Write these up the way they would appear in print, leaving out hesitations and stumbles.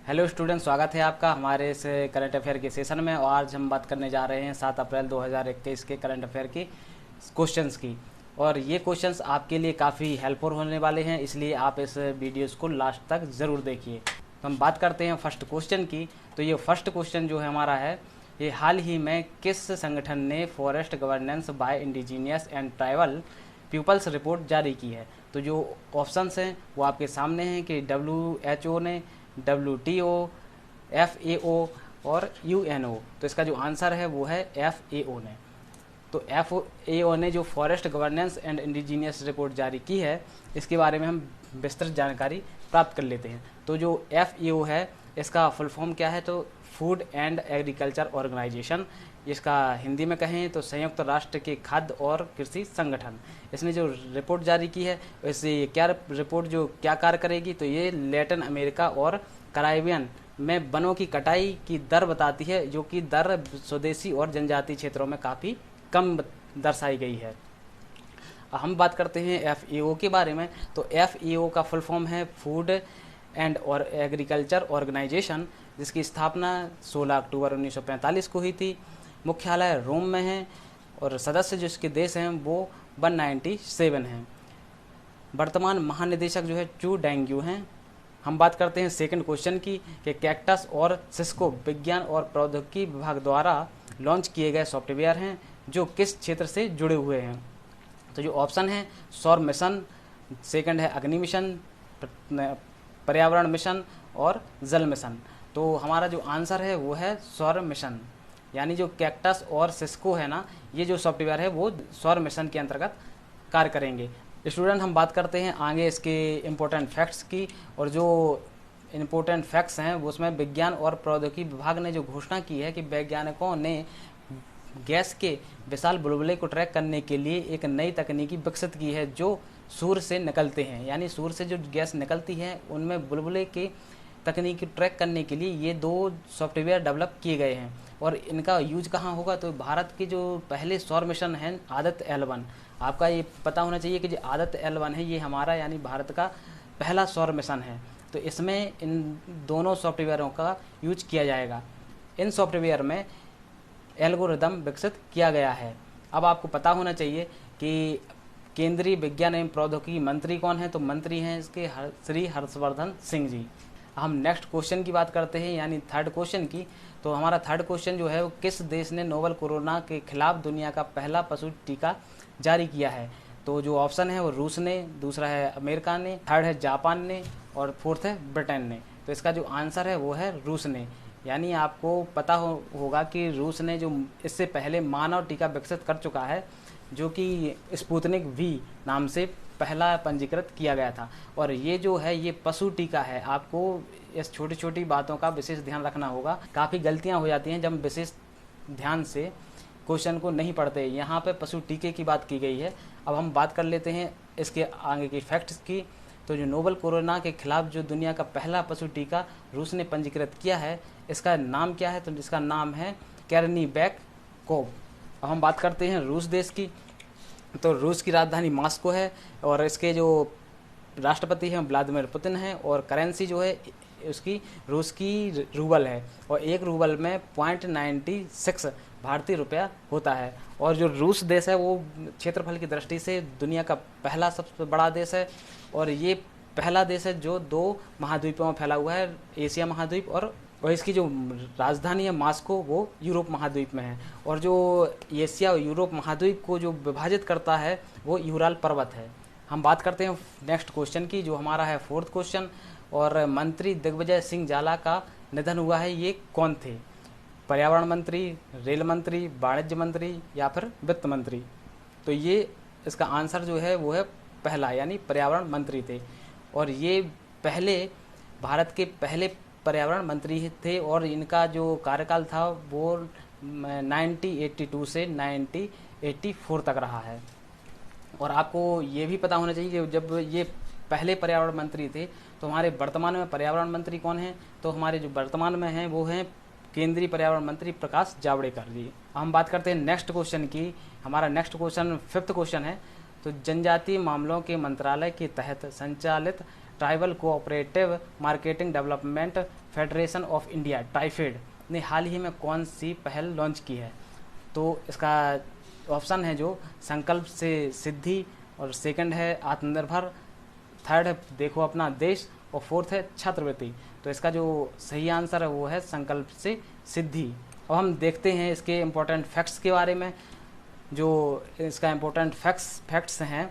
Hello student, स्वागत है आपका हमारे इस करंट अफेयर के सेशन में। और आज हम बात करने जा रहे हैं 7 अप्रैल 2021 के करंट अफेयर की क्वेश्चंस की। और ये क्वेश्चंस आपके लिए काफ़ी हेल्पफुल होने वाले हैं, इसलिए आप इस वीडियोस को लास्ट तक ज़रूर देखिए। तो हम बात करते हैं फर्स्ट क्वेश्चन की। तो ये फर्स्ट क्वेश्चन जो है हमारा है, ये हाल ही में किस संगठन ने forest governance by indigenous and tribal peoples report जारी की है। तो जो ऑप्शंस हैं वो आपके सामने हैं कि WHO ने, WTO, FAO और UNO। तो इसका जो आंसर है वो है FAO ने। तो FAO ने जो forest governance and indigenous report जारी की है, इसके बारे में हम विस्तृत जानकारी प्राप्त कर लेते हैं। तो जो FAO है, इसका फुल फॉर्म क्या है? तो फूड एंड एग्रीकल्चर ऑर्गेनाइजेशन। इसका हिंदी में कहें तो संयुक्त राष्ट्र के खाद्य और कृषि संगठन। इसने जो रिपोर्ट जारी की है, वैसे ये क्या रिपोर्ट जो क्या कार्य करेगी? तो ये लैटिन अमेरिका और कैरिबियन में वनों की कटाई की दर बताती है, जो कि दर स्वदेशी और जनजातीय क्षेत्रों में काफ़ी कम दर्शाई गई है। हम बात करते हैं FAO के बारे में। तो FAO का फुल फॉर्म है फूड एंड और एग्रीकल्चर ऑर्गेनाइजेशन, जिसकी स्थापना 16 अक्टूबर 1945 को हुई थी। मुख्यालय रोम में है और सदस्य जो इसके देश हैं वो 197 हैं। वर्तमान महानिदेशक जो है चू डेंग्यू हैं। हम बात करते हैं सेकंड क्वेश्चन की कि कैक्टस और सिस्को विज्ञान और प्रौद्योगिकी विभाग द्वारा लॉन्च किए गए सॉफ्टवेयर हैं जो किस क्षेत्र से जुड़े हुए हैं। तो जो ऑप्शन है सौर मिशन, सेकंड है अग्नि मिशन, पर्यावरण मिशन और जल मिशन। तो हमारा जो आंसर है वो है सौर मिशन। यानी जो कैक्टस और सिस्को है ना, ये जो सॉफ्टवेयर है वो सौर मिशन के अंतर्गत कार्य करेंगे। स्टूडेंट, हम बात करते हैं आगे इसके इम्पोर्टेंट फैक्ट्स की। और जो इम्पोर्टेंट फैक्ट्स हैं वो उसमें विज्ञान और प्रौद्योगिकी विभाग ने जो घोषणा की है कि वैज्ञानिकों ने गैस के विशाल बुलबुले को ट्रैक करने के लिए एक नई तकनीकी विकसित की है जो सूर्य से निकलते हैं। यानी सूर्य से जो गैस निकलती है उनमें बुलबुले की तकनीकी ट्रैक करने के लिए ये 2 सॉफ्टवेयर डेवलप किए गए हैं। और इनका यूज कहाँ होगा? तो भारत के जो पहले सौर मिशन हैं आदित्य L1, आपका ये पता होना चाहिए कि जो आदित्य L1 है ये हमारा यानी भारत का पहला सौर मिशन है। तो इसमें इन दोनों सॉफ्टवेयरों का यूज किया जाएगा। इन सॉफ्टवेयर में एल्गोरिदम विकसित किया गया है। अब आपको पता होना चाहिए कि केंद्रीय विज्ञान एवं प्रौद्योगिकी मंत्री कौन है? तो मंत्री हैं इसके श्री हर्षवर्धन सिंह जी। हम नेक्स्ट क्वेश्चन की बात करते हैं, यानी थर्ड क्वेश्चन की। तो हमारा थर्ड क्वेश्चन जो है वो किस देश ने नोवल कोरोना के खिलाफ दुनिया का पहला पशु टीका जारी किया है? तो जो ऑप्शन है वो रूस ने, दूसरा है अमेरिका ने, थर्ड है जापान ने और फोर्थ है ब्रिटेन ने। तो इसका जो आंसर है वो है रूस ने। यानी आपको पता होगा कि रूस ने जो इससे पहले मानव टीका विकसित कर चुका है, जो कि स्पुतनिक V नाम से पहला पंजीकृत किया गया था। और ये जो है ये पशु टीका है। आपको इस छोटी छोटी बातों का विशेष ध्यान रखना होगा। काफ़ी गलतियां हो जाती हैं जब विशेष ध्यान से क्वेश्चन को नहीं पढ़ते। यहाँ पे पशु टीके की बात की गई है। अब हम बात कर लेते हैं इसके आगे की फैक्ट्स की। तो जो नोवल कोरोना के खिलाफ जो दुनिया का पहला पशु टीका रूस ने पंजीकृत किया है, इसका नाम क्या है? तो इसका नाम है कैरनीवैक कोव। अब हम बात करते हैं रूस देश की। तो रूस की राजधानी मॉस्को है और इसके जो राष्ट्रपति हैं व्लादिमीर पुतिन हैं। और करेंसी जो है उसकी रूस की रूबल है और 1 रूबल में 0.96 भारतीय रुपया होता है। और जो रूस देश है वो क्षेत्रफल की दृष्टि से दुनिया का पहला सबसे बड़ा देश है। और ये पहला देश है जो 2 महाद्वीपों में फैला हुआ है, एशिया महाद्वीप और इसकी जो राजधानी है मॉस्को वो यूरोप महाद्वीप में है। और जो एशिया और यूरोप महाद्वीप को जो विभाजित करता है वो यूराल पर्वत है। हम बात करते हैं नेक्स्ट क्वेश्चन की, जो हमारा है फोर्थ क्वेश्चन। और मंत्री दिग्विजय सिंह जाला का निधन हुआ है, ये कौन थे? पर्यावरण मंत्री, रेल मंत्री, वाणिज्य मंत्री या फिर वित्त मंत्री? तो ये इसका आंसर जो है वो है पहला, यानी पर्यावरण मंत्री थे। और ये पहले भारत के पहले पर्यावरण मंत्री थे और इनका जो कार्यकाल था वो 1982 से 1984 तक रहा है। और आपको ये भी पता होना चाहिए कि जब ये पहले पर्यावरण मंत्री थे तो हमारे वर्तमान में पर्यावरण मंत्री कौन हैं? तो हमारे जो वर्तमान में हैं वो हैं केंद्रीय पर्यावरण मंत्री प्रकाश जावड़ेकर जी। हम बात करते हैं नेक्स्ट क्वेश्चन की। हमारा नेक्स्ट क्वेश्चन फिफ्थ क्वेश्चन है। तो जनजातीय मामलों के मंत्रालय के तहत संचालित tribal cooperative marketing development federation of India TRIFED ने हाल ही में कौन सी पहल लॉन्च की है? तो इसका ऑप्शन है जो संकल्प से सिद्धि, और सेकंड है आत्मनिर्भर, थर्ड है देखो अपना देश, और फोर्थ है छात्रवृत्ति। तो इसका जो सही आंसर है वो है संकल्प से सिद्धि। अब हम देखते हैं इसके इम्पोर्टेंट फैक्ट्स के बारे में। जो इसका इम्पोर्टेंट फैक्ट्स हैं,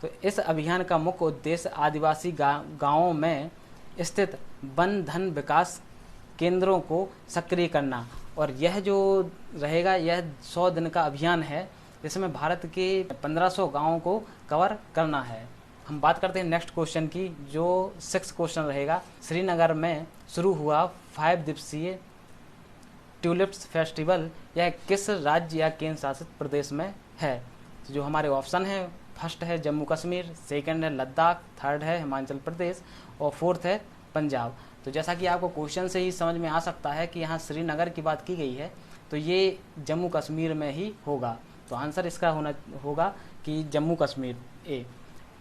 तो इस अभियान का मुख्य उद्देश्य आदिवासी गांवों में स्थित वन धन विकास केंद्रों को सक्रिय करना, और यह जो रहेगा यह 100 दिन का अभियान है, जिसमें भारत के 1500 गांवों को कवर करना है। हम बात करते हैं नेक्स्ट क्वेश्चन की, जो 6 क्वेश्चन रहेगा। श्रीनगर में शुरू हुआ 5 दिवसीय ट्यूलिप्स फेस्टिवल यह किस राज्य या केंद्र शासित प्रदेश में है? तो जो हमारे ऑप्शन है, फर्स्ट है जम्मू कश्मीर, सेकंड है लद्दाख, थर्ड है हिमाचल प्रदेश, और फोर्थ है पंजाब। तो जैसा कि आपको क्वेश्चन से ही समझ में आ सकता है कि यहाँ श्रीनगर की बात की गई है, तो ये जम्मू कश्मीर में ही होगा। तो आंसर इसका होगा कि जम्मू कश्मीर ए।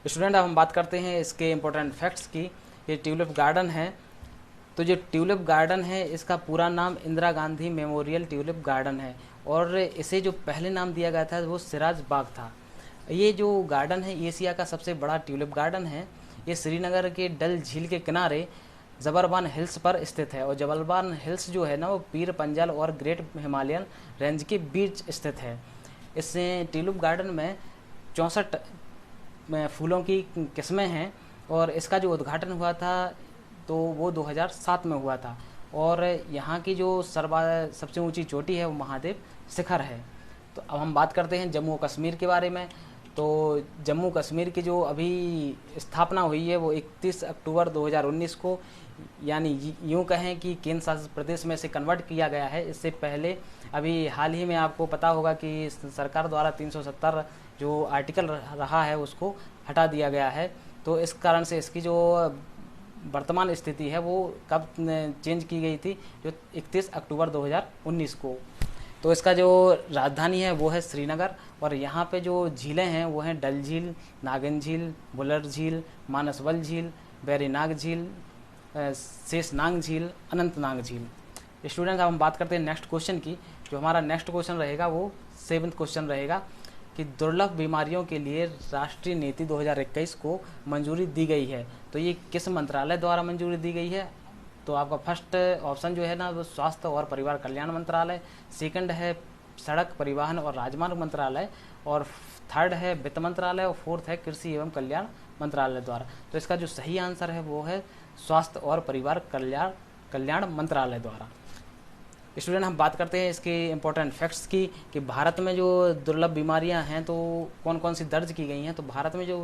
स्टूडेंट, अब हम बात करते हैं इसके इम्पोर्टेंट फैक्ट्स की। ये ट्यूलिप गार्डन है, तो जो ट्यूलिप गार्डन है इसका पूरा नाम Indira Gandhi memorial tulip garden है, और इसे जो पहले नाम दिया गया था वो सिराज बाग था। ये जो गार्डन है एशिया का सबसे बड़ा ट्यूलिप गार्डन है। ये श्रीनगर के डल झील के किनारे जबलबान हिल्स पर स्थित है, और जबलबान हिल्स जो है ना वो पीर पंजल और ग्रेट हिमालयन रेंज के बीच स्थित है। इस ट्यूलिप गार्डन में 64 फूलों की किस्में हैं, और इसका जो उद्घाटन हुआ था तो वो 2007 में हुआ था। और यहाँ की जो सबसे ऊंची चोटी है वो महादेव शिखर है। तो अब हम बात करते हैं जम्मू कश्मीर के बारे में। तो जम्मू कश्मीर की जो अभी स्थापना हुई है वो 31 अक्टूबर 2019 को, यानी यूँ कहें कि केंद्र शासित प्रदेश में से कन्वर्ट किया गया है। इससे पहले अभी हाल ही में आपको पता होगा कि सरकार द्वारा 370 जो आर्टिकल रहा है उसको हटा दिया गया है। तो इस कारण से इसकी जो वर्तमान स्थिति है वो कब चेंज की गई थी, जो 31 अक्टूबर 2019 को। तो इसका जो राजधानी है वो है श्रीनगर, और यहाँ पे जो झीलें हैं वो हैं डल झील, नागिन झील, बुलर झील, मानसबल झील, बैरीनाग झील, शेषनाग झील, अनंतनाग झील। स्टूडेंट्स, अब हम बात करते हैं नेक्स्ट क्वेश्चन की। जो हमारा नेक्स्ट क्वेश्चन रहेगा वो 7th क्वेश्चन रहेगा कि दुर्लभ बीमारियों के लिए राष्ट्रीय नीति 2021 को मंजूरी दी गई है, तो ये किस मंत्रालय द्वारा मंजूरी दी गई है? तो आपका फर्स्ट ऑप्शन जो है ना वो स्वास्थ्य और परिवार कल्याण मंत्रालय, सेकंड है सड़क परिवहन और राजमार्ग मंत्रालय, और थर्ड है वित्त मंत्रालय, और फोर्थ है कृषि एवं कल्याण मंत्रालय द्वारा। तो इसका जो सही आंसर है वो है स्वास्थ्य और परिवार कल्याण मंत्रालय द्वारा। स्टूडेंट, हम बात करते हैं इसके इम्पोर्टेंट फैक्ट्स की कि भारत में जो दुर्लभ बीमारियां हैं तो कौन कौन सी दर्ज की गई हैं। तो भारत में जो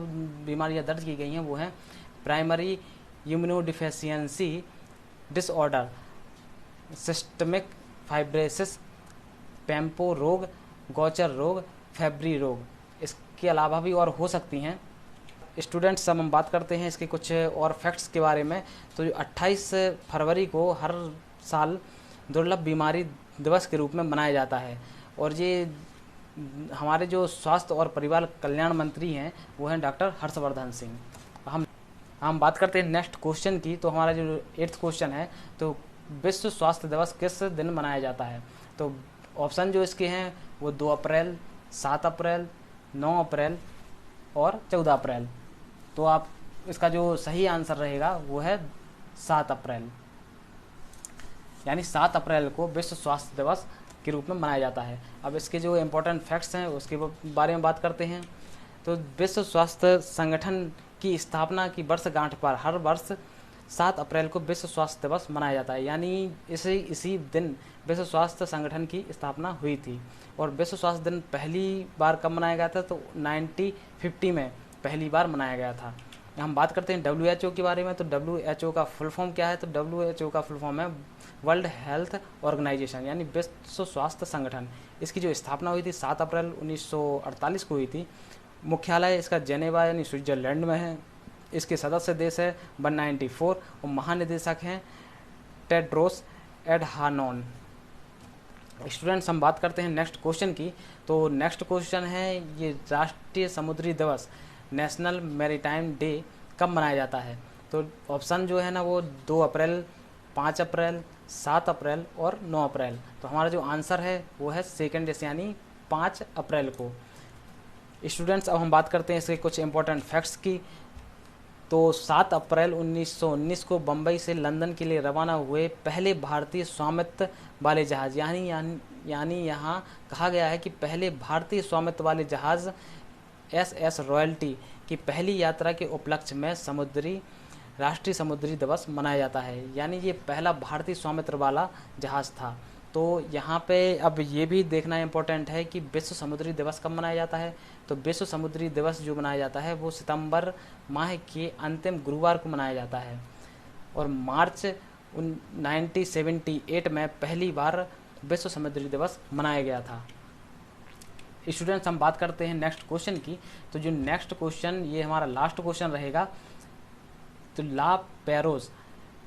बीमारियां दर्ज की गई हैं वो हैं primary immunodeficiency disorder, systemic fibrosis, पेम्पो रोग, गौचर रोग, फेब्री रोग। इसके अलावा भी और हो सकती हैं। स्टूडेंट्स, अब हम बात करते हैं इसके कुछ और फैक्ट्स के बारे में। तो 28 फरवरी को हर साल दुर्लभ बीमारी दिवस के रूप में मनाया जाता है, और ये हमारे जो स्वास्थ्य और परिवार कल्याण मंत्री हैं वो हैं डॉक्टर हर्षवर्धन सिंह। हम बात करते हैं नेक्स्ट क्वेश्चन की। तो हमारा जो 8th क्वेश्चन है, तो विश्व स्वास्थ्य दिवस किस दिन मनाया जाता है? तो ऑप्शन जो इसके हैं वो 2 अप्रैल, 7 अप्रैल, 9 अप्रैल और 14 अप्रैल। तो आप इसका जो सही आंसर रहेगा वो है 7 अप्रैल, यानी 7 अप्रैल को विश्व स्वास्थ्य दिवस के रूप में मनाया जाता है। अब इसके जो इम्पोर्टेंट फैक्ट्स हैं उसके बारे में बात करते हैं। तो विश्व स्वास्थ्य संगठन की स्थापना की वर्षगांठ पर हर वर्ष 7 अप्रैल को विश्व स्वास्थ्य दिवस मनाया जाता है, यानी इसी दिन विश्व स्वास्थ्य संगठन की स्थापना हुई थी। और विश्व स्वास्थ्य दिन पहली बार कब मनाया गया था? तो 1950 में पहली बार मनाया गया था। हम बात करते हैं WHO के बारे में। तो WHO का फुल फॉर्म क्या है? तो WHO का फुल फॉर्म है वर्ल्ड हेल्थ ऑर्गेनाइजेशन, यानी विश्व स्वास्थ्य संगठन। इसकी जो स्थापना हुई थी 7 अप्रैल 1948 को हुई थी। मुख्यालय इसका जेनेवा यानी स्विट्जरलैंड में है। इसके सदस्य देश है 194, और महानिदेशक हैं टेड्रोस एडहानोन। स्टूडेंट्स, हम बात करते हैं नेक्स्ट क्वेश्चन की। तो नेक्स्ट क्वेश्चन है ये राष्ट्रीय समुद्री दिवस नेशनल मैरीटाइम डे कब मनाया जाता है? तो ऑप्शन जो है ना वो 2 अप्रैल, 5 अप्रैल, 7 अप्रैल और 9 अप्रैल। तो हमारा जो आंसर है वो है सेकेंड यानी 5 अप्रैल को। स्टूडेंट्स, अब हम बात करते हैं इसके कुछ इंपॉर्टेंट फैक्ट्स की। तो 7 अप्रैल 1919 को बम्बई से लंदन के लिए रवाना हुए पहले भारतीय स्वामित्व वाले जहाज़, यानी यहाँ कहा गया है कि पहले भारतीय स्वामित्व वाले जहाज़ SS रॉयल्टी की पहली यात्रा के उपलक्ष्य में राष्ट्रीय समुद्री दिवस मनाया जाता है, यानी ये पहला भारतीय स्वामित्व वाला जहाज़ था। तो यहाँ पे अब ये भी देखना इम्पोर्टेंट है कि विश्व समुद्री दिवस कब मनाया जाता है। तो विश्व समुद्री दिवस जो मनाया जाता है वो सितंबर माह के अंतिम गुरुवार को मनाया जाता है, और मार्च 1978 में पहली बार विश्व समुद्री दिवस मनाया गया था। स्टूडेंट्स, हम बात करते हैं नेक्स्ट क्वेश्चन की। तो जो नेक्स्ट क्वेश्चन, ये हमारा लास्ट क्वेश्चन रहेगा। तो ला पेरोज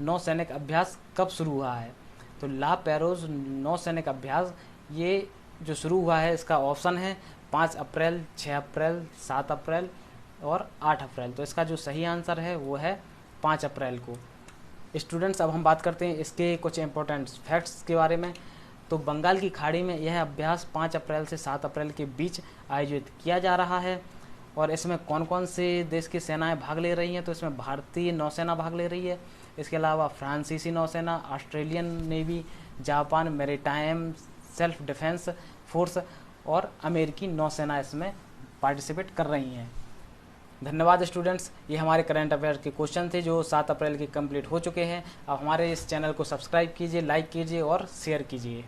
नौसैनिक अभ्यास कब शुरू हुआ है। तो ला पेरोज नौसैनिक अभ्यास ये जो शुरू हुआ है, इसका ऑप्शन है 5 अप्रैल, 6 अप्रैल, 7 अप्रैल और 8 अप्रैल। तो इसका जो सही आंसर है वो है 5 अप्रैल को। स्टूडेंट्स, अब हम बात करते हैं इसके कुछ इंपॉर्टेंट फैक्ट्स के बारे में। तो बंगाल की खाड़ी में यह अभ्यास 5 अप्रैल से 7 अप्रैल के बीच आयोजित किया जा रहा है, और इसमें कौन कौन से देश की सेनाएं भाग ले रही हैं। तो इसमें भारतीय नौसेना भाग ले रही है, इसके अलावा फ्रांसीसी नौसेना, Australian navy, Japan maritime self defence force और अमेरिकी नौसेना इसमें पार्टिसिपेट कर रही हैं। धन्यवाद स्टूडेंट्स, ये हमारे करंट अफेयर के क्वेश्चन थे जो 7 अप्रैल के कंप्लीट हो चुके हैं। अब हमारे इस चैनल को सब्सक्राइब कीजिए, लाइक कीजिए और शेयर कीजिए।